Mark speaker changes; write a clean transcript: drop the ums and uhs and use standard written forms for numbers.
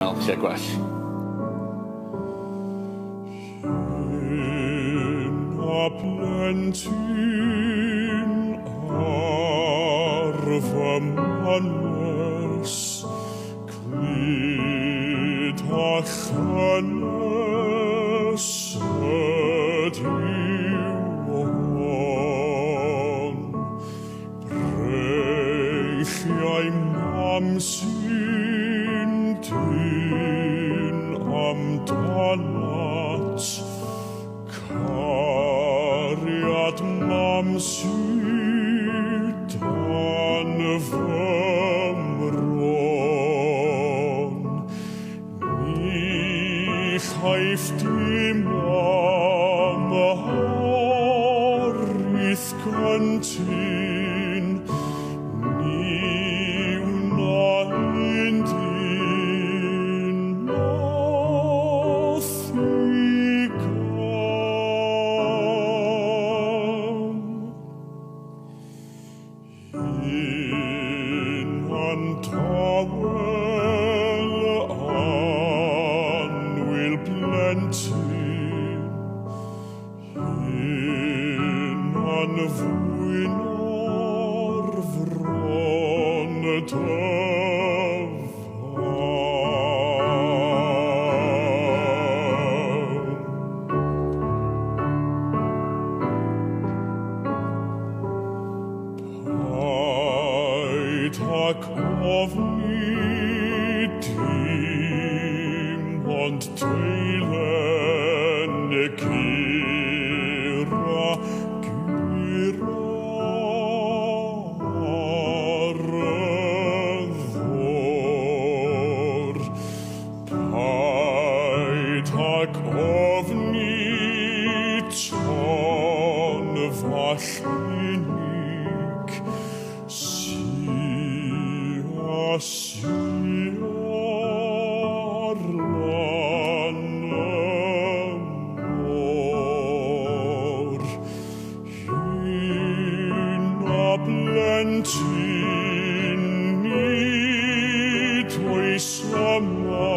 Speaker 1: lle gwell.
Speaker 2: Hyn a plentyn ar fy manes, clyd a chynnes ydyw hon. Breichiau mam sy'n dyn amdanat, cariad mam sydd dan fy mron. Ni chaiff dim am y harith gyntyn, ni wna'n dyn nath i gam. Un an tawel anwyl blentyn, un an fwyn o'r fron y dyfan. Paid ac ofni dim ond deilen y gira ar y ddor. Paid ac ofni ton fall unig, si ar lan y môr. Un a blentyn nid oes yma,